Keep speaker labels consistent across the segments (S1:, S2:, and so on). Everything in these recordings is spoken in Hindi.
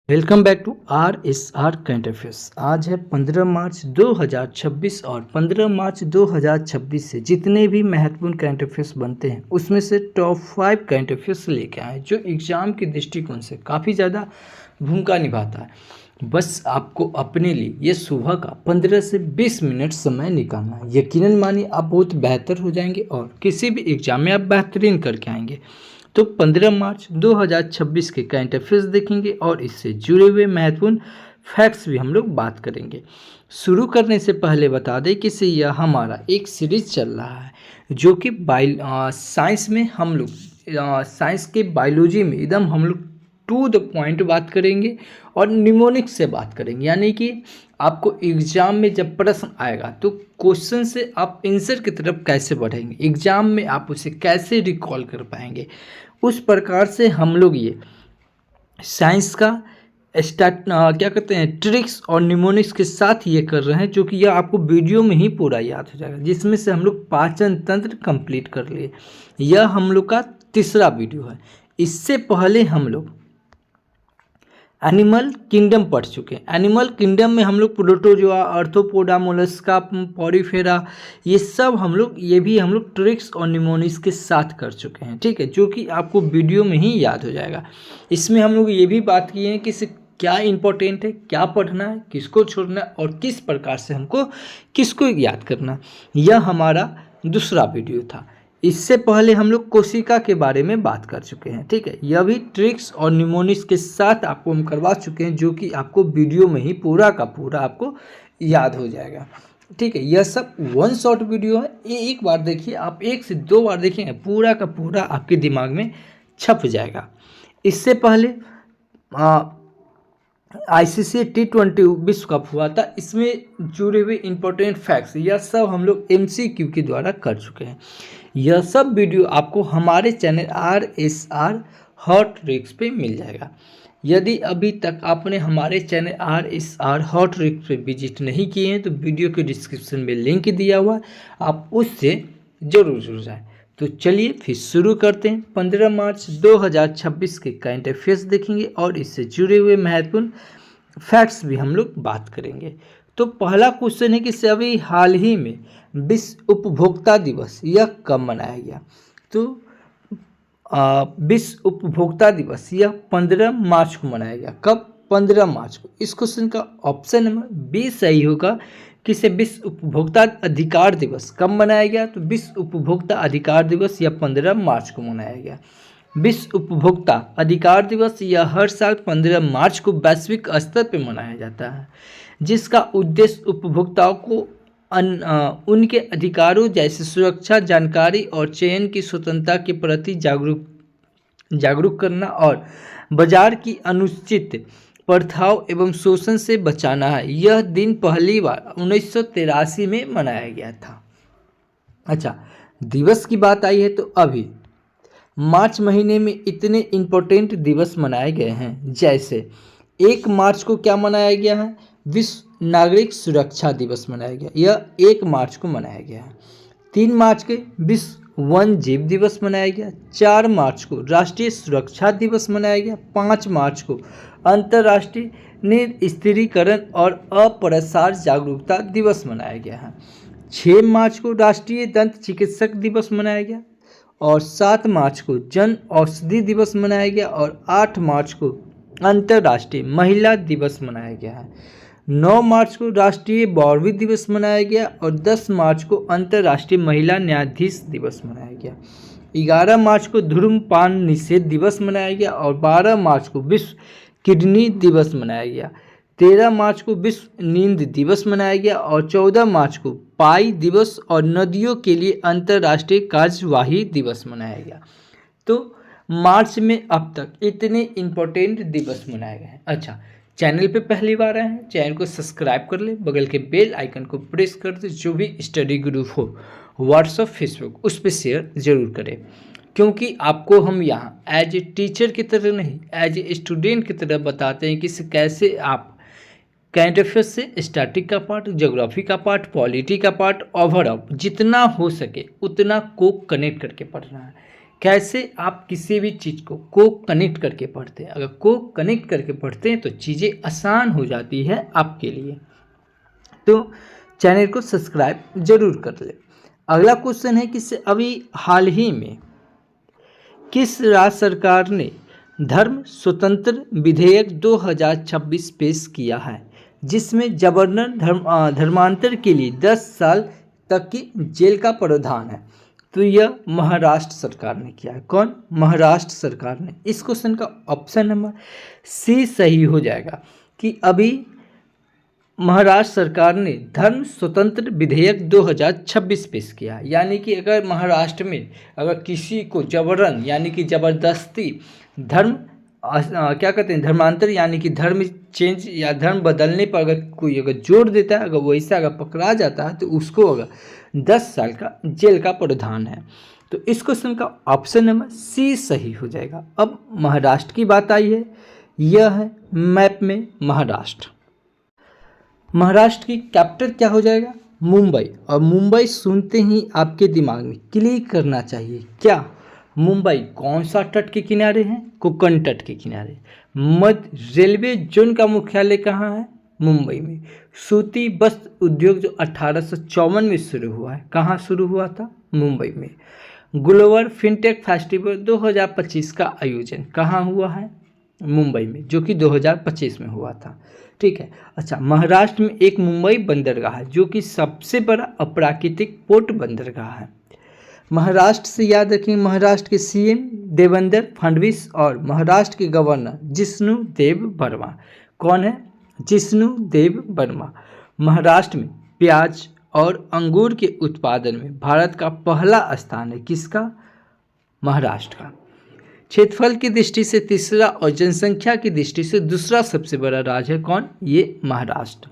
S1: Welcome back to R S R current affairs. आज है 15 मार्च 2026 और 15 मार्च 2026 से जितने भी महत्वपूर्ण करंट अफेयर्स बनते हैं उसमें से टॉप 5 करंट अफेयर्स लेके आए जो एग्ज़ाम के दृष्टिकोण से काफ़ी ज़्यादा भूमिका निभाता है। बस आपको अपने लिए ये सुबह का 15 से 20 मिनट समय निकालना है। यकीनन मानिए आप बहुत बेहतर हो जाएंगे और किसी भी एग्ज़ाम में आप बेहतरीन करके आएंगे। तो 15 मार्च 2026 के करंट अफेयर्स देखेंगे और इससे जुड़े हुए महत्वपूर्ण फैक्ट्स भी हम लोग बात करेंगे। शुरू करने से पहले बता दें कि यह हमारा एक सीरीज चल रहा है जो कि साइंस में हम लोग साइंस के बायोलॉजी में एकदम हम लोग टू द पॉइंट बात करेंगे और निमोनिक्स से बात करेंगे। यानी कि आपको एग्ज़ाम में जब प्रश्न आएगा तो क्वेश्चन से आप आंसर की तरफ कैसे बढ़ेंगे, एग्ज़ाम में आप उसे कैसे रिकॉल कर पाएंगे, उस प्रकार से हम लोग ये साइंस का क्या कहते हैं ट्रिक्स और निमोनिक्स के साथ ये कर रहे हैं, जो कि यह आपको वीडियो में ही पूरा याद हो जाएगा, जिसमें से हम लोग पाचन तंत्र कंप्लीट कर लिए। यह हम लोग का तीसरा वीडियो है। इससे पहले हम लोग एनिमल किंगडम पढ़ चुके हैं। एनिमल किंगडम में हम लोग प्रोटोजोआ, आर्थ्रोपोडा, मोलस्का, पॉरीफेरा ये भी हम लोग ट्रिक्स और निमोनिक्स के साथ कर चुके हैं। ठीक है, जो कि आपको वीडियो में ही याद हो जाएगा। इसमें हम लोग ये भी बात किए हैं कि क्या इंपॉर्टेंट है, क्या पढ़ना है, किसको छोड़ना है और किस प्रकार से हमको किसको याद करना। यह हमारा दूसरा वीडियो था। इससे पहले हम लोग कोशिका के बारे में बात कर चुके हैं। ठीक है, यह भी ट्रिक्स और निमोनिक्स के साथ आपको हम करवा चुके हैं, जो कि आपको वीडियो में ही पूरा का पूरा आपको याद हो जाएगा। ठीक है, यह सब वन शॉट वीडियो है। ये एक बार देखिए, आप 1 से 2 बार देखेंगे पूरा का पूरा आपके दिमाग में छप जाएगा। इससे पहले ICC T20 विश्व कप हुआ था, इसमें जुड़े हुए इंपॉर्टेंट फैक्ट्स यह सब हम लोग MCQ के द्वारा कर चुके हैं। यह सब वीडियो आपको हमारे चैनल RSR हॉट ट्रिक्स पे मिल जाएगा। यदि अभी तक आपने हमारे चैनल RSR हॉट ट्रिक्स पे विजिट नहीं किए हैं तो वीडियो के डिस्क्रिप्शन में लिंक दिया हुआ है, आप उससे जरूर जुड़ जाएं। तो चलिए फिर शुरू करते हैं। 15 मार्च 2026 के करंट अफेयर्स देखेंगे और इससे जुड़े हुए महत्वपूर्ण फैक्ट्स भी हम लोग बात करेंगे। तो पहला क्वेश्चन है कि अभी हाल ही में विश्व उपभोक्ता दिवस यह कब मनाया गया। तो विश्व उपभोक्ता दिवस यह 15 मार्च को मनाया गया। कब? 15 मार्च को। इस क्वेश्चन का ऑप्शन नंबर बी सही होगा कि विश्व उपभोक्ता अधिकार दिवस कब मनाया गया। तो विश्व उपभोक्ता अधिकार दिवस यह 15 मार्च को मनाया गया। विश्व उपभोक्ता अधिकार दिवस यह हर साल 15 मार्च को वैश्विक स्तर पर मनाया जाता है, जिसका उद्देश्य उपभोक्ताओं को उनके अधिकारों जैसे सुरक्षा, जानकारी और चयन की स्वतंत्रता के प्रति जागरूक करना और बाजार की अनुचित प्रथाओं एवं शोषण से बचाना है। यह दिन पहली बार 1983 में मनाया गया था। अच्छा, दिवस की बात आई है तो अभी मार्च महीने में इतने इम्पोर्टेंट दिवस मनाए गए हैं, जैसे 1 मार्च को क्या मनाया गया है, विश्व नागरिक सुरक्षा दिवस मनाया गया, यह 1 मार्च को मनाया गया है। 3 मार्च के विश्व वन जीव दिवस मनाया गया। 4 मार्च को राष्ट्रीय सुरक्षा दिवस मनाया गया। 5 मार्च को अंतर्राष्ट्रीय निस्त्रीकरण और अप्रसार जागरूकता दिवस मनाया गया है। 6 मार्च को राष्ट्रीय दंत चिकित्सक दिवस मनाया गया और 7 मार्च को जन औषधि दिवस मनाया गया और 8 मार्च को अंतर्राष्ट्रीय महिला दिवस मनाया गया है। 9 मार्च को राष्ट्रीय बौरवी दिवस मनाया गया और 10 मार्च को अंतर्राष्ट्रीय महिला न्यायाधीश दिवस मनाया गया। 11 मार्च को धूम्रपान निषेध दिवस मनाया गया और 12 मार्च को विश्व किडनी दिवस मनाया गया। 13 मार्च को विश्व नींद दिवस मनाया गया और 14 मार्च को पाई दिवस और नदियों के लिए अंतर्राष्ट्रीय कार्यवाही दिवस मनाया गया। तो मार्च में अब तक इतने इम्पोर्टेंट दिवस मनाए गए हैं। अच्छा, चैनल पे पहली बार आए हैं, चैनल को सब्सक्राइब कर ले, बगल के बेल आइकन को प्रेस कर दे। जो भी स्टडी ग्रुप हो व्हाट्सएप, फेसबुक, उस पर शेयर जरूर करें, क्योंकि आपको हम यहाँ एज ए टीचर की तरह नहीं, एज ए स्टूडेंट की तरह बताते हैं कि कैसे आप करंट अफेयर्स से स्टैटिक का पार्ट, ज्योग्राफी का पार्ट, पॉलिटी का पार्ट, ओवरऑल जितना हो सके उतना को कनेक्ट करके पढ़ना है। कैसे आप किसी भी चीज़ को कनेक्ट करके पढ़ते हैं। अगर को कनेक्ट करके पढ़ते हैं तो चीज़ें आसान हो जाती है आपके लिए। तो चैनल को सब्सक्राइब जरूर कर ले। अगला क्वेश्चन है कि अभी हाल ही में किस राज्य सरकार ने धर्म स्वतंत्र विधेयक 2026 पेश किया है, जिसमें जबरन धर्मांतर के लिए 10 साल तक की जेल का प्रावधान है। तो यह महाराष्ट्र सरकार ने किया है। कौन? महाराष्ट्र सरकार ने। इस क्वेश्चन का ऑप्शन नंबर सी सही हो जाएगा कि अभी महाराष्ट्र सरकार ने धर्म स्वतंत्र विधेयक 2026 पेश किया। यानी कि अगर महाराष्ट्र में अगर किसी को जबरन यानी कि ज़बरदस्ती धर्म क्या कहते हैं धर्मांतर यानी कि धर्म चेंज या धर्म बदलने पर अगर कोई अगर जोर देता है, अगर वैसा अगर पकड़ा जाता है तो उसको अगर 10 साल का जेल का प्रावधान है। तो इस क्वेश्चन का ऑप्शन नंबर सी सही हो जाएगा। अब महाराष्ट्र की बात आई है, यह है मैप में महाराष्ट्र। महाराष्ट्र की कैपिटल क्या हो जाएगा? मुंबई। और मुंबई सुनते ही आपके दिमाग में क्लिक करना चाहिए क्या? मुंबई कौन सा तट के किनारे है? कोंकण तट के किनारे। मध्य रेलवे जोन का मुख्यालय कहाँ है? मुंबई में। सूती वस्त्र उद्योग जो 1854 में शुरू हुआ है, कहाँ शुरू हुआ था? मुंबई में। ग्लोबल फिनटेक फेस्टिवल 2025 का आयोजन कहाँ हुआ है? मुंबई में, जो कि 2025 में हुआ था। ठीक है। अच्छा, महाराष्ट्र में एक मुंबई बंदरगाह है जो कि सबसे बड़ा अप्राकृतिक पोर्ट बंदरगाह है। महाराष्ट्र से याद रखें, महाराष्ट्र के सीएम देवेंद्र फडणवीस और महाराष्ट्र के गवर्नर जिष्णु देव वर्मा। कौन है? जिष्णु देव वर्मा। महाराष्ट्र में प्याज और अंगूर के उत्पादन में भारत का पहला स्थान है। किसका? महाराष्ट्र का। क्षेत्रफल की दृष्टि से तीसरा और जनसंख्या की दृष्टि से दूसरा सबसे बड़ा राज्य है। कौन? ये महाराष्ट्र।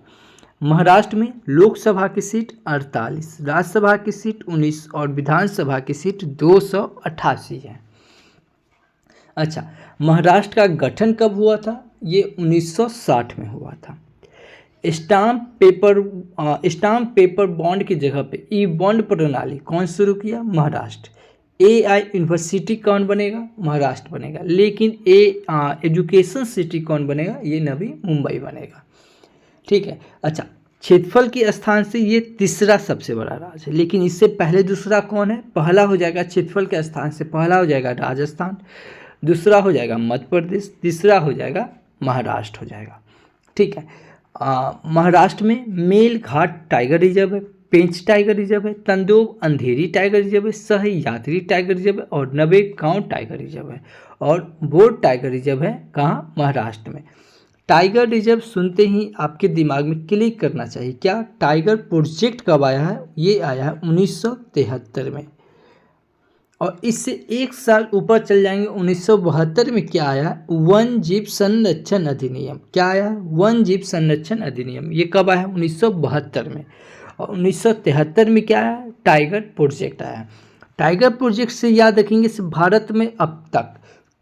S1: महाराष्ट्र में लोकसभा की सीट 48, राज्यसभा की सीट 19 और विधानसभा की सीट 288 है। अच्छा, महाराष्ट्र का गठन कब हुआ था? ये 1960 में हुआ था। स्टाम्प पेपर बॉन्ड की जगह पे ई बॉन्ड प्रणाली कौन शुरू किया? महाराष्ट्र। AI यूनिवर्सिटी कौन बनेगा? महाराष्ट्र बनेगा। लेकिन एजुकेशन सिटी कौन बनेगा? ये नवी मुंबई बनेगा। ठीक है। अच्छा, क्षेत्रफल के स्थान से ये तीसरा सबसे बड़ा राज्य है, लेकिन इससे पहले दूसरा कौन है? पहला हो जाएगा क्षेत्रफल के स्थान से पहला हो जाएगा राजस्थान, दूसरा हो जाएगा मध्य प्रदेश, तीसरा हो जाएगा महाराष्ट्र हो जाएगा। ठीक है। महाराष्ट्र में मेलघाट टाइगर रिजर्व है, पेंच टाइगर रिजर्व है, तंदोब अंधेरी टाइगर रिजर्व है, सह्याद्री टाइगर रिजर्व है और नवेगांव टाइगर रिजर्व है और बोर्ड टाइगर रिजर्व है। कहाँ? महाराष्ट्र में। टाइगर रिजर्व सुनते ही आपके दिमाग में क्लिक करना चाहिए क्या? टाइगर प्रोजेक्ट कब आया है? ये आया है 1973 में। और इससे एक साल ऊपर चल जाएंगे, 1972 में क्या आया? वन जीव संरक्षण अधिनियम। क्या आया? वन जीव संरक्षण अधिनियम। ये कब आया? 1972 में। और 1973 में क्या आया? टाइगर प्रोजेक्ट आया। टाइगर प्रोजेक्ट से याद रखेंगे भारत में अब तक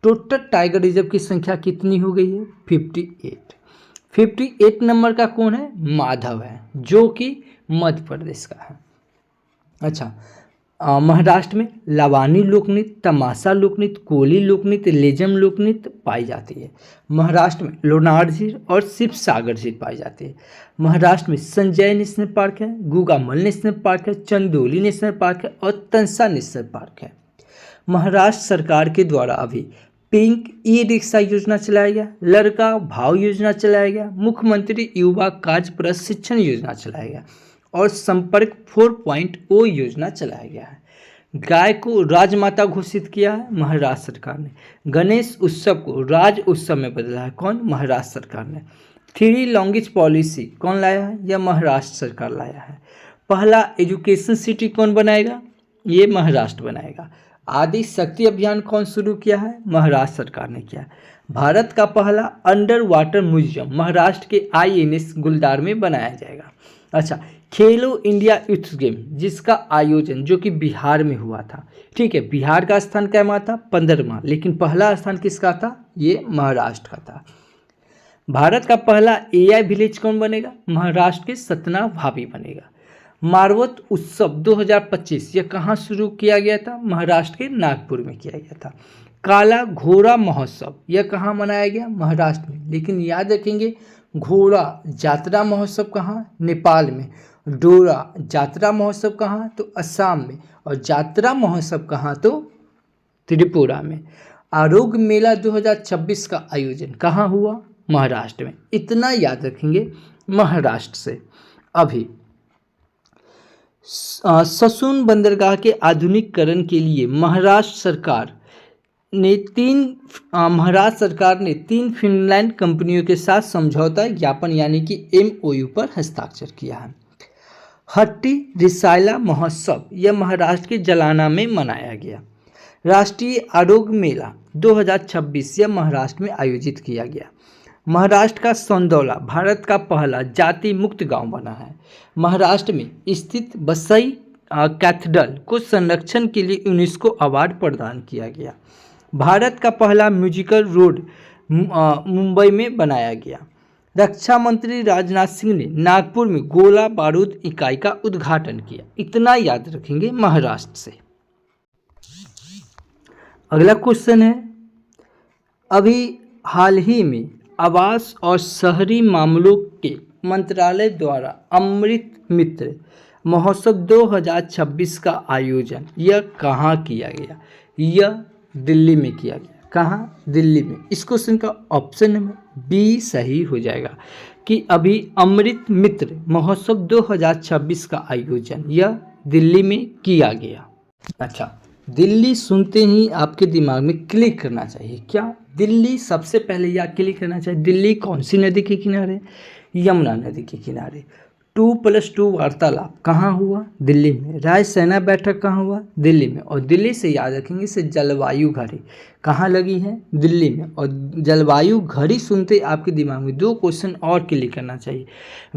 S1: टोटल टाइगर रिजर्व की संख्या कितनी हो गई है? 58। 58 नंबर का कौन है? माधव है, जो कि मध्य प्रदेश का है। अच्छा, महाराष्ट्र में लवानी लोकनृत्य, तमाशा लोकनृत्य, कोली लोकनृत्य, लेजम लोकनृत्य पाई जाती है। महाराष्ट्र में लोनार झील और शिव सागर झील पाई जाती है। महाराष्ट्र में संजय नेशनल पार्क है, गुगामल नेशनल पार्क है, चंदोली नेशनल पार्क है और तंसा नेशनल पार्क है। महाराष्ट्र सरकार के द्वारा अभी पिंक ई रिक्शा योजना चलाया गया, लड़का भाव योजना चलाया गया, मुख्यमंत्री युवा कार्य प्रशिक्षण योजना चलाया गया और संपर्क 4.0 योजना चलाया गया है। गाय को राजमाता घोषित किया है महाराष्ट्र सरकार ने। गणेश उत्सव को राज उत्सव में बदला है। कौन? महाराष्ट्र सरकार ने। 3 लैंग्वेज पॉलिसी कौन लाया है? यह महाराष्ट्र सरकार लाया है। पहला एजुकेशन सिटी कौन बनाएगा? ये महाराष्ट्र बनाएगा। आदि शक्ति अभियान कौन शुरू किया है? महाराष्ट्र सरकार ने किया। भारत का पहला अंडर वाटर म्यूजियम महाराष्ट्र के INS गुलदार में बनाया जाएगा। अच्छा, खेलो इंडिया यूथ गेम जिसका आयोजन जो कि बिहार में हुआ था। ठीक है, बिहार का स्थान क्या था? 15वां, लेकिन पहला स्थान किसका था? ये महाराष्ट्र का था। भारत का पहला AI विलेज कौन बनेगा? महाराष्ट्र के सतना भाभी बनेगा। मारवत उत्सव 2025 यह कहाँ शुरू किया गया था? महाराष्ट्र के नागपुर में किया गया था। काला घोड़ा महोत्सव यह कहाँ मनाया गया? महाराष्ट्र में। लेकिन याद रखेंगे, घोड़ा जात्रा महोत्सव कहाँ? नेपाल में। डोरा जात्रा महोत्सव कहाँ? तो असम में। और जात्रा महोत्सव कहाँ? तो त्रिपुरा में। आरोग्य मेला 2026 का आयोजन कहाँ हुआ? महाराष्ट्र में। इतना याद रखेंगे महाराष्ट्र से। अभी ससून बंदरगाह के आधुनिकीकरण के लिए महाराष्ट्र सरकार ने तीन फिनलैंड कंपनियों के साथ समझौता ज्ञापन यानी कि MOU पर हस्ताक्षर किया है। हट्टी रिसायला महोत्सव यह महाराष्ट्र के जलाना में मनाया गया। राष्ट्रीय आरोग्य मेला 2026 यह महाराष्ट्र में आयोजित किया गया। महाराष्ट्र का सौंदौला भारत का पहला जाति मुक्त गांव बना है। महाराष्ट्र में स्थित बसई कैथेड्रल को संरक्षण के लिए यूनेस्को अवार्ड प्रदान किया गया। भारत का पहला म्यूजिकल रोड मुंबई में बनाया गया। रक्षा मंत्री राजनाथ सिंह ने नागपुर में गोला बारूद इकाई का उद्घाटन किया। इतना याद रखेंगे महाराष्ट्र से। अगला क्वेश्चन है, अभी हाल ही में आवास और शहरी मामलों के मंत्रालय द्वारा अमृत मित्र महोत्सव 2026 का आयोजन यह कहाँ किया गया? यह दिल्ली में किया गया। कहाँ? दिल्ली में। इस क्वेश्चन का ऑप्शन नंबर बी सही हो जाएगा कि अभी अमृत मित्र महोत्सव 2026 का आयोजन यह दिल्ली में किया गया। अच्छा, दिल्ली सुनते ही आपके दिमाग में क्लिक करना चाहिए क्या? दिल्ली सबसे पहले या क्लिक करना चाहिए। दिल्ली कौन सी नदी के किनारे? यमुना नदी के किनारे। 2+2 वार्तालाप कहाँ हुआ? दिल्ली में। रायसेना बैठक कहाँ हुआ? दिल्ली में। और दिल्ली से याद रखेंगे से जलवायु घड़ी कहाँ लगी है? दिल्ली में। और जलवायु घड़ी सुनते आपके दिमाग में 2 क्वेश्चन और क्लिक करना चाहिए।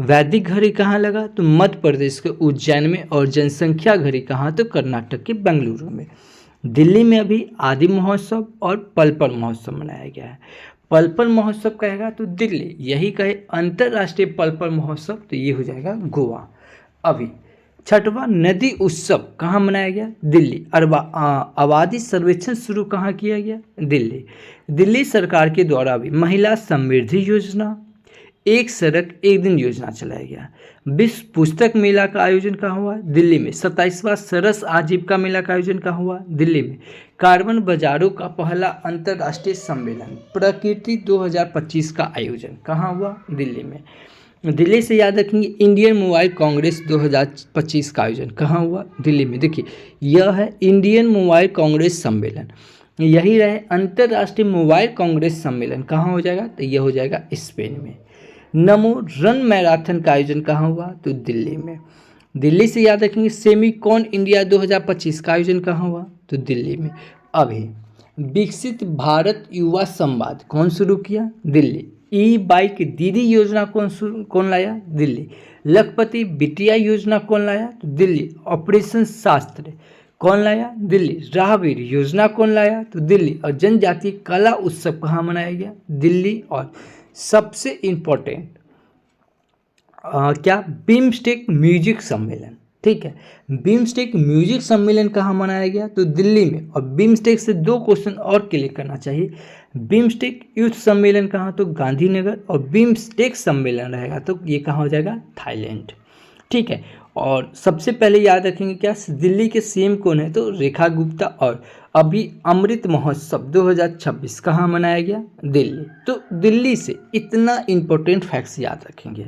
S1: वैदिक घड़ी कहाँ लगा? तो मध्य प्रदेश के उज्जैन में। और जनसंख्या घड़ी कहाँ? तो कर्नाटक के बेंगलुरु में। दिल्ली में अभी आदि महोत्सव और पलपल महोत्सव मनाया गया है। पलपल महोत्सव कहेगा तो दिल्ली, यही कहे अंतर्राष्ट्रीय पलपल महोत्सव तो ये हो जाएगा गोवा। अभी छठवां नदी उत्सव कहाँ मनाया गया? दिल्ली। आबादी सर्वेक्षण शुरू कहाँ किया गया? दिल्ली। दिल्ली सरकार के द्वारा भी महिला समृद्धि योजना, एक सड़क एक दिन योजना चलाया गया। विश्व पुस्तक मेला का आयोजन कहाँ हुआ? दिल्ली में। 27वां सरस आजीविका मेला का आयोजन कहाँ हुआ? दिल्ली में। कार्बन बाजारों का पहला अंतर्राष्ट्रीय सम्मेलन प्रकृति 2025 का आयोजन कहाँ हुआ? दिल्ली में। दिल्ली से याद रखेंगे इंडियन मोबाइल कांग्रेस 2025 का आयोजन कहाँ हुआ? दिल्ली में। देखिए, यह है इंडियन मोबाइल कांग्रेस सम्मेलन, यही रहे अंतर्राष्ट्रीय मोबाइल कांग्रेस सम्मेलन कहाँ हो जाएगा? तो यह हो जाएगा स्पेन में। नमो रन मैराथन का आयोजन कहाँ हुआ? तो दिल्ली में। दिल्ली से याद रखेंगे सेमीकॉन इंडिया 2025 का आयोजन कहाँ हुआ? तो दिल्ली में। अभी विकसित भारत युवा संवाद कौन शुरू किया? दिल्ली। ई-बाइक दीदी योजना कौन लाया? दिल्ली। लखपति बिटिया योजना कौन लाया? तो दिल्ली। ऑपरेशन शास्त्र कौन लाया? दिल्ली। राहवीर योजना कौन लाया? तो दिल्ली। और जनजातीय कला उत्सव कहाँ मनाया गया? दिल्ली। और सबसे इम्पोर्टेंट क्या? बिम्स्टेक म्यूजिक सम्मेलन। ठीक है, बिम्स्टेक म्यूजिक सम्मेलन कहाँ मनाया गया? तो दिल्ली में। और बिम्स्टेक से 2 क्वेश्चन और क्लियर करना चाहिए। बिम्स्टेक यूथ सम्मेलन कहाँ? तो गांधीनगर। और बिम्स्टेक सम्मेलन रहेगा तो ये कहाँ हो जाएगा? थाईलैंड। ठीक है, और सबसे पहले याद रखेंगे क्या? दिल्ली के CM कौन है? तो रेखा गुप्ता। और अभी अमृत महोत्सव 2026 कहाँ मनाया गया? दिल्ली। तो दिल्ली से इतना इम्पोर्टेंट फैक्ट्स याद रखेंगे।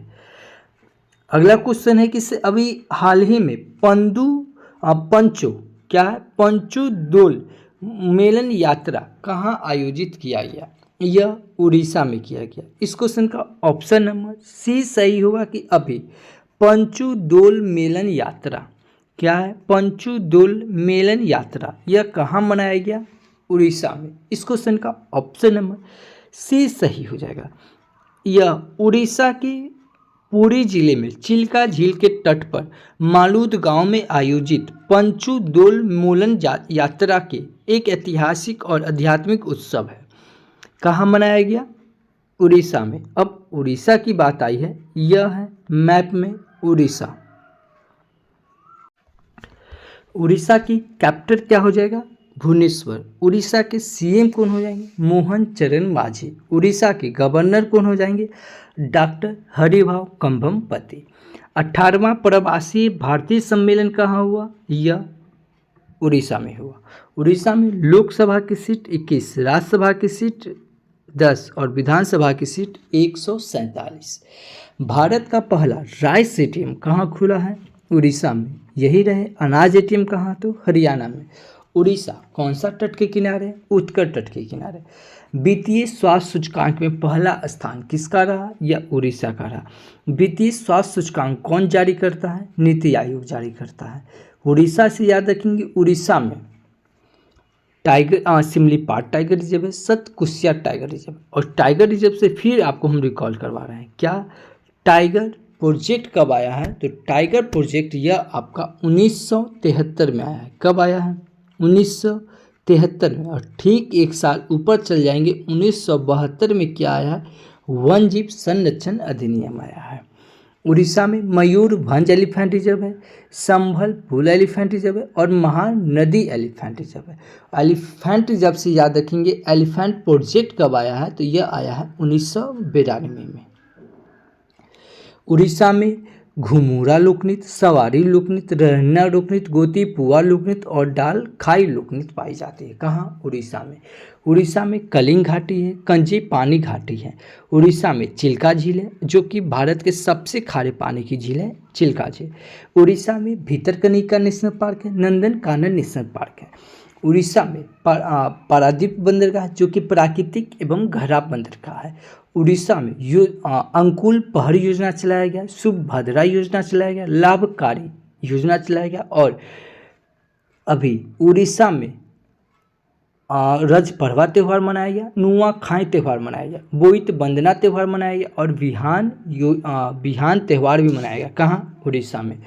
S1: अगला क्वेश्चन है कि अभी हाल ही में पंचो क्या है? पंचो दोल मेलन यात्रा कहाँ आयोजित किया गया? यह उड़ीसा में किया गया। इस क्वेश्चन का ऑप्शन नंबर सी सही होगा कि अभी पंचो दोल मेलन यात्रा क्या है? पंचो दोल मेलन यात्रा यह कहाँ मनाया गया? उड़ीसा में। इस क्वेश्चन का ऑप्शन नंबर सी सही हो जाएगा। यह उड़ीसा के पुरी जिले में चिल्का झील के तट पर मालूद गांव में आयोजित पंचो दोल मेलन यात्रा के एक ऐतिहासिक और आध्यात्मिक उत्सव है। कहाँ मनाया गया? उड़ीसा में। अब उड़ीसा की बात आई है, यह है मैप में उड़ीसा। उड़ीसा की कैपिटल क्या हो जाएगा? भुवनेश्वर। उड़ीसा के सीएम कौन हो जाएंगे? मोहन चरण मांझी। उड़ीसा के गवर्नर कौन हो जाएंगे? डॉक्टर हरिभाऊ कंभमपति। 18वां प्रवासी भारतीय सम्मेलन कहाँ हुआ? यह उड़ीसा में हुआ। उड़ीसा में लोकसभा की सीट 21, राज्यसभा की सीट 10 और विधानसभा की सीट 147। भारत का पहला राइस एटीएम कहाँ खुला है? उड़ीसा में। यही रहे अनाज एटीएम कहाँ? तो हरियाणा में। उड़ीसा कौन सा तट के किनारे? उत्तर तट के किनारे। वित्तीय स्वास्थ्य सूचकांक में पहला स्थान किसका रहा? यह उड़ीसा का रहा। वित्तीय स्वास्थ्य सूचकांक कौन जारी करता है? नीति आयोग जारी करता है। उड़ीसा से याद रखेंगे, उड़ीसा में सिमलीपाल टाइगर रिजर्व है, सतकुसिया टाइगर रिजर्व, और टाइगर रिजर्व से फिर आपको हम रिकॉल करवा रहे हैं। क्या टाइगर प्रोजेक्ट कब आया है? तो टाइगर प्रोजेक्ट यह आपका 1973 में आया है। कब आया है? 1973 में। और ठीक एक साल ऊपर चल जाएंगे, 1972 में क्या आया है? वन जीव संरक्षण अधिनियम आया है। उड़ीसा में मयूरभंज एलिफेंट रिजर्व है, संभलपुर एलिफेंट रिजर्व है और महानदी एलिफेंट रिजर्व है। एलिफेंट रिजर्व से याद रखेंगे, एलिफेंट प्रोजेक्ट कब आया है? तो यह आया है 1992 में। उड़ीसा में घुमुरा लोकनृत्य, सवारी लोकनृत्य, रहना लोकनृत्य, गोतीपुआ लोकनृत्य और डाल खाई लोकनृत्य पाई जाती है। कहाँ? उड़ीसा में। उड़ीसा में कलिंग घाटी है, कंजी पानी घाटी है। उड़ीसा में चिल्का झील है, जो कि भारत के सबसे खारे पानी की झील है, चिल्का झील। उड़ीसा में भितरकनिका नेशनल पार्क है, नंदन कानन नेशनल पार्क है। उड़ीसा में पारादीप बंदरगाह, जो कि प्राकृतिक एवं घरा बंदरगाह है। उड़ीसा में अंकुल पहाड़ी योजना चलाया गया, सुभद्रा योजना चलाया गया, लाभकारी योजना चलाया गया, और अभी उड़ीसा में रज पर्वा त्यौहार मनाया गया, नुआखाई त्यौहार मनाया गया, बोईत बंदना त्यौहार मनाया गया और बिहान त्यौहार भी मनाया गया। कहाँ? उड़ीसा में।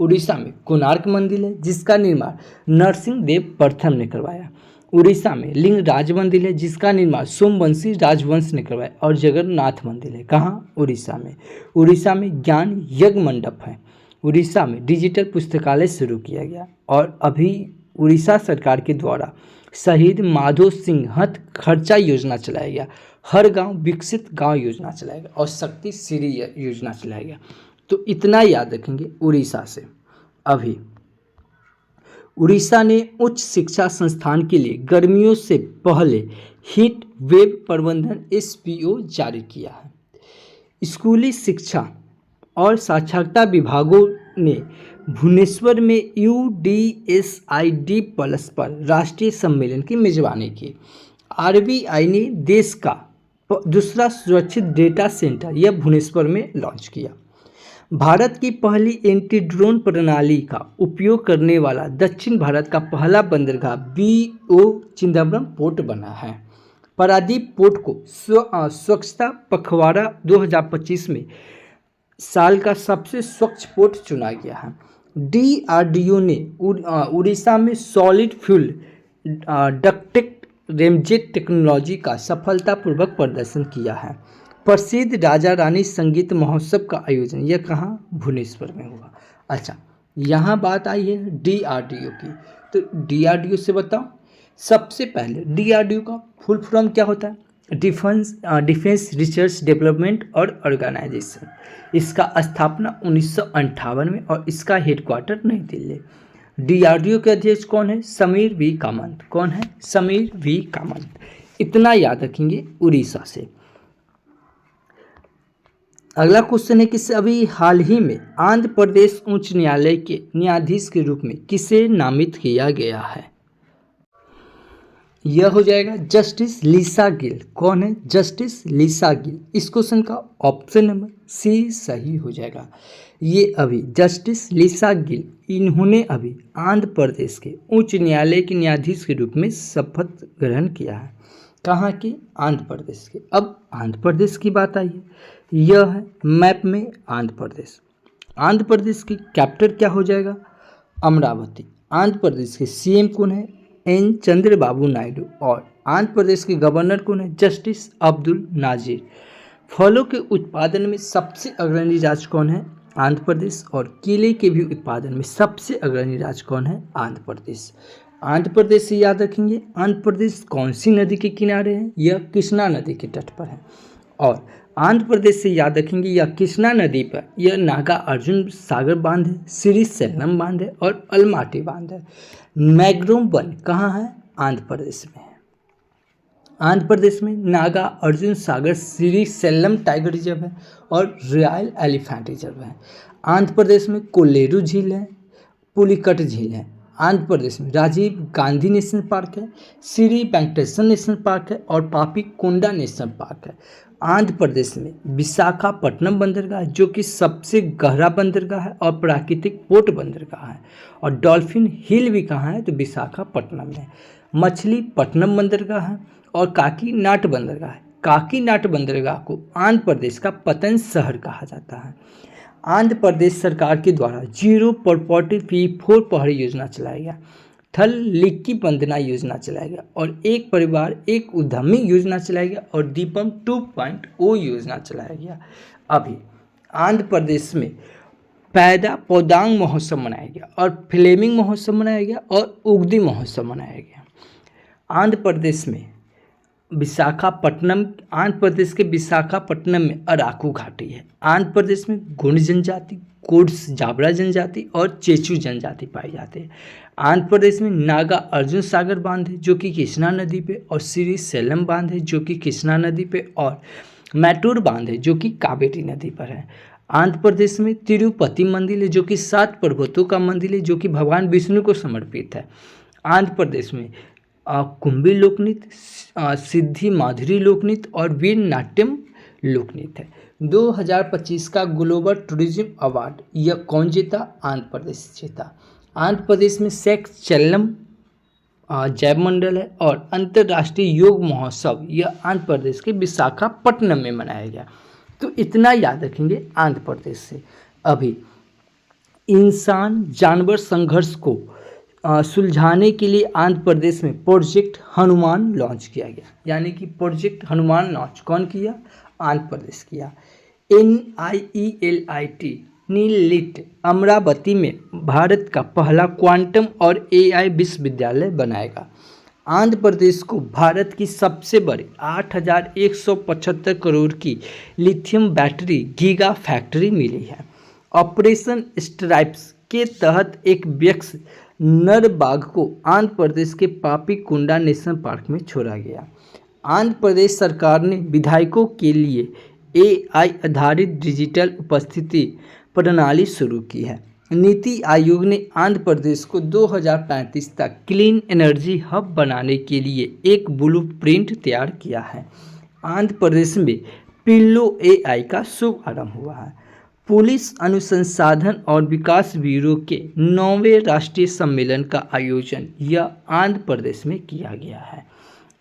S1: उड़ीसा में कोणार्क मंदिर है, जिसका निर्माण नरसिंह देव प्रथम ने करवाया। उड़ीसा में लिंगराज मंदिर है, जिसका निर्माण सोमवंशी राजवंश ने करवाया, और जगन्नाथ मंदिर है। कहाँ? उड़ीसा में। उड़ीसा में ज्ञान यज्ञ मंडप है। उड़ीसा में डिजिटल पुस्तकालय शुरू किया गया, और अभी उड़ीसा सरकार के द्वारा शहीद माधो सिंह हत खर्चा योजना चलाया गया, हर गांव विकसित गांव योजना चलाया गया और शक्ति श्री योजना चलाया गया। तो इतना याद रखेंगे उड़ीसा से। अभी उड़ीसा ने उच्च शिक्षा संस्थान के लिए गर्मियों से पहले हीट वेव प्रबंधन SPO जारी किया है। स्कूली शिक्षा और साक्षरता विभागों ने भुवनेश्वर में UDSID प्लस पर राष्ट्रीय सम्मेलन की मेजबानी की। RBI ने देश का दूसरा सुरक्षित डेटा सेंटर यह भुवनेश्वर में लॉन्च किया। भारत की पहली एंटी ड्रोन प्रणाली का उपयोग करने वाला दक्षिण भारत का पहला बंदरगाह BO चिदम्बरम पोर्ट बना है। पारादीप पोर्ट को स्वच्छता पखवाड़ा 2025 में साल का सबसे स्वच्छ पोर्ट चुना गया है। DRDO ने उड़ीसा में सॉलिड फ्यूल डक्टेड रेमजेट टेक्नोलॉजी का सफलतापूर्वक प्रदर्शन किया है। प्रसिद्ध राजा रानी संगीत महोत्सव का आयोजन यह कहाँ? भुवनेश्वर में हुआ। अच्छा, यहाँ बात आई है DRDO की, तो DRDO से बताओ। सबसे पहले DRDO का फुल फॉर्म क्या होता है? डिफेंस रिसर्च डेवलपमेंट और ऑर्गेनाइजेशन। इसका स्थापना 1958 में और इसका हेडक्वार्टर नई दिल्ली। DRDO के अध्यक्ष कौन है? समीर V कामत। कौन है? समीर V कामत। इतना याद रखेंगे उड़ीसा से। अगला क्वेश्चन है कि अभी हाल ही में आंध्र प्रदेश उच्च न्यायालय के न्यायाधीश के रूप में किसे नामित किया गया है? यह हो जाएगा जस्टिस लीसा गिल। कौन है? जस्टिस लीसा गिल। इस क्वेश्चन का ऑप्शन नंबर C सही हो जाएगा। ये अभी जस्टिस लीसा गिल, इन्होंने अभी आंध्र प्रदेश के उच्च न्यायालय के न्यायाधीश के रूप में शपथ ग्रहण किया है। कहाँ के? आंध्र प्रदेश के। अब आंध्र प्रदेश की बात आई है, यह है मैप में आंध्र प्रदेश। आंध्र प्रदेश की कैपिटल क्या हो जाएगा? अमरावती। आंध्र प्रदेश के CM कौन है? N चंद्रबाबू नायडू। और आंध्र प्रदेश के गवर्नर कौन है? जस्टिस अब्दुल नाजिर। फलों के उत्पादन में सबसे अग्रणी राज्य कौन है? आंध्र प्रदेश। और केले के भी उत्पादन में सबसे अग्रणी राज्य कौन है? आंध्र प्रदेश। आंध्र प्रदेश से याद रखेंगे, आंध्र प्रदेश कौन सी नदी के किनारे है? यह कृष्णा नदी के तट पर है। और आंध्र प्रदेश से याद रखेंगे, यह कृष्णा नदी पर यह नागा अर्जुन सागर बांध है, श्रीशैलम बांध है और अलमाटी बांध है। मैग्रोव वन कहाँ है? आंध्र प्रदेश में है। आंध्र प्रदेश में नागा अर्जुन सागर श्रीशैलम टाइगर रिजर्व है और रॉयल एलिफेंट रिजर्व है। आंध्र प्रदेश में कोल्लेरू झील है, पुलिकट झील है। आंध्र प्रदेश में राजीव गांधी नेशनल पार्क है, श्री वेंकटेश्वर नेशनल पार्क है और पापी कोंडा नेशनल पार्क है। आंध्र प्रदेश में विशाखापट्टनम बंदरगाह जो कि सबसे गहरा बंदरगाह है और प्राकृतिक पोर्ट बंदरगाह है। और डॉल्फिन हिल भी कहाँ है? तो विशाखापट्टनम में। मछलीपट्टनम बंदरगाह है और काकीनाड बंदरगाह है। काकीनाड बंदरगाह को आंध्र प्रदेश का पतन शहर कहा जाता है। आंध्र प्रदेश सरकार के द्वारा 0 प्रॉपर्टी फी फॉर पहाड़ी योजना चलाया गया, थल लिक्की बंदना योजना चलाया गया और एक परिवार एक उद्यमी योजना चलाया गया और दीपम 2.0 योजना चलाया गया। अभी आंध्र प्रदेश में पैदा पौदांग महोत्सव मनाया गया और फ्लेमिंग महोत्सव मनाया गया और उगदी महोत्सव मनाया गया। आंध्र प्रदेश में आंध्र प्रदेश के विशाखापट्टनम में अराकू घाटी है। आंध्र प्रदेश में गोंड जनजाति, कोड्स जाबरा जनजाति और चेचू जनजाति पाई जाती है। आंध्र प्रदेश में नागा अर्जुन सागर बांध है जो कि कृष्णा नदी पे और श्रीशैलम बांध है जो कि कृष्णा नदी पे और मैटूर बांध है जो कि कावेरी नदी पर है। आंध्र प्रदेश में तिरुपति मंदिर है जो कि 7 पर्वतों का मंदिर है जो कि भगवान विष्णु को समर्पित है। आंध्र प्रदेश में कुंभी लोकनृत्य, सिद्धि माधुरी लोकनृत्य और वीर नाट्यम लोकनृत्य है। 2025 का ग्लोबल टूरिज्म अवार्ड यह कौन जीता? आंध्र प्रदेश जीता। आंध्र प्रदेश में शेखचल्लम जैव मंडल है और अंतर्राष्ट्रीय योग महोत्सव यह आंध्र प्रदेश के विशाखापट्टनम में मनाया गया। तो इतना याद रखेंगे आंध्र प्रदेश से। अभी इंसान जानवर संघर्ष को सुलझाने के लिए आंध्र प्रदेश में प्रोजेक्ट हनुमान लॉन्च किया गया, यानी कि प्रोजेक्ट हनुमान लॉन्च कौन किया? आंध्र प्रदेश किया। NIELIT नीलिट अमरावती में भारत का पहला क्वांटम और AI विश्वविद्यालय बनाएगा। आंध्र प्रदेश को भारत की सबसे बड़ी 8,175 करोड़ की लिथियम बैटरी गीगा फैक्ट्री मिली है। ऑपरेशन स्ट्राइप्स के तहत एक वयस्क नर बाघ को आंध्र प्रदेश के पापी कोंडा नेशनल पार्क में छोड़ा गया। आंध्र प्रदेश सरकार ने विधायकों के लिए AI आधारित डिजिटल उपस्थिति प्रणाली शुरू की है। नीति आयोग ने आंध्र प्रदेश को 2035 तक क्लीन एनर्जी हब बनाने के लिए एक ब्लूप्रिंट तैयार किया है। आंध्र प्रदेश में पिल्लो AI का शुभारंभ हुआ है। पुलिस अनुसंधान और विकास ब्यूरो के 9वें राष्ट्रीय सम्मेलन का आयोजन यह आंध्र प्रदेश में किया गया है।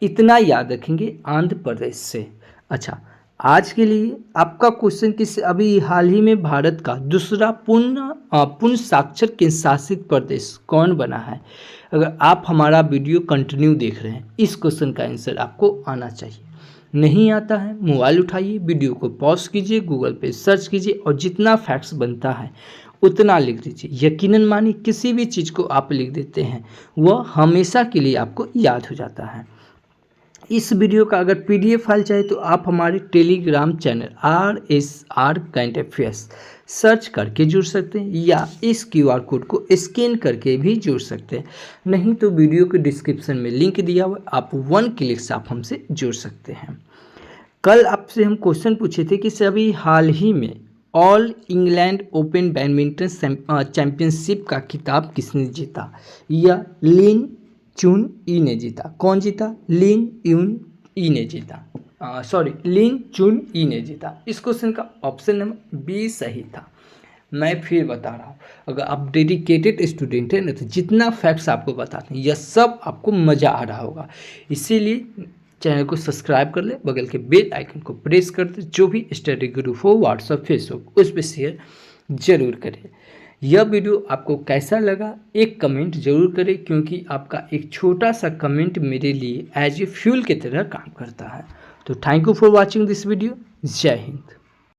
S1: इतना याद रखेंगे आंध्र प्रदेश से। अच्छा, आज के लिए आपका क्वेश्चन किस अभी हाल ही में भारत का दूसरा पूर्ण साक्षर केंद्र शासित प्रदेश कौन बना है? अगर आप हमारा वीडियो कंटिन्यू देख रहे हैं, इस क्वेश्चन का आंसर आपको आना चाहिए। नहीं आता है, मोबाइल उठाइए, वीडियो को पॉज कीजिए, गूगल पे सर्च कीजिए और जितना फैक्ट्स बनता है उतना लिख दीजिए। यकीनन मानिए किसी भी चीज़ को आप लिख देते हैं वह हमेशा के लिए आपको याद हो जाता है। इस वीडियो का अगर PDF फाइल चाहिए तो आप हमारे Telegram channel RSR current affairs search करके जुड़ सकते हैं या इस QR कोड को स्कैन करके भी जुड़ सकते हैं। नहीं तो वीडियो के डिस्क्रिप्शन में लिंक दिया हुआ, आप 1 क्लिक से आप हमसे जुड़ सकते हैं। कल आपसे हम क्वेश्चन पूछे थे कि अभी हाल ही में all England open badminton championship का खिताब किसने जीता? यह लिन चुन ई ने जीता। कौन जीता? लिन यून ई ने जीता। लिन चुन ई ने जीता। इस क्वेश्चन का ऑप्शन नंबर B सही था। मैं फिर बता रहा हूँ, अगर आप डेडिकेटेड स्टूडेंट हैं ना तो जितना फैक्ट्स आपको बताते हैं यह सब आपको मज़ा आ रहा होगा। इसीलिए चैनल को सब्सक्राइब कर ले, बगल के बेल आइकन को प्रेस कर दे। जो भी स्टडी ग्रुप हो व्हाट्सएप फेसबुक उस पर शेयर जरूर करें। यह वीडियो आपको कैसा लगा एक कमेंट जरूर करें, क्योंकि आपका एक छोटा सा कमेंट मेरे लिए एज ए फ्यूल की तरह काम करता है। तो thank you for watching this video. जय हिंद।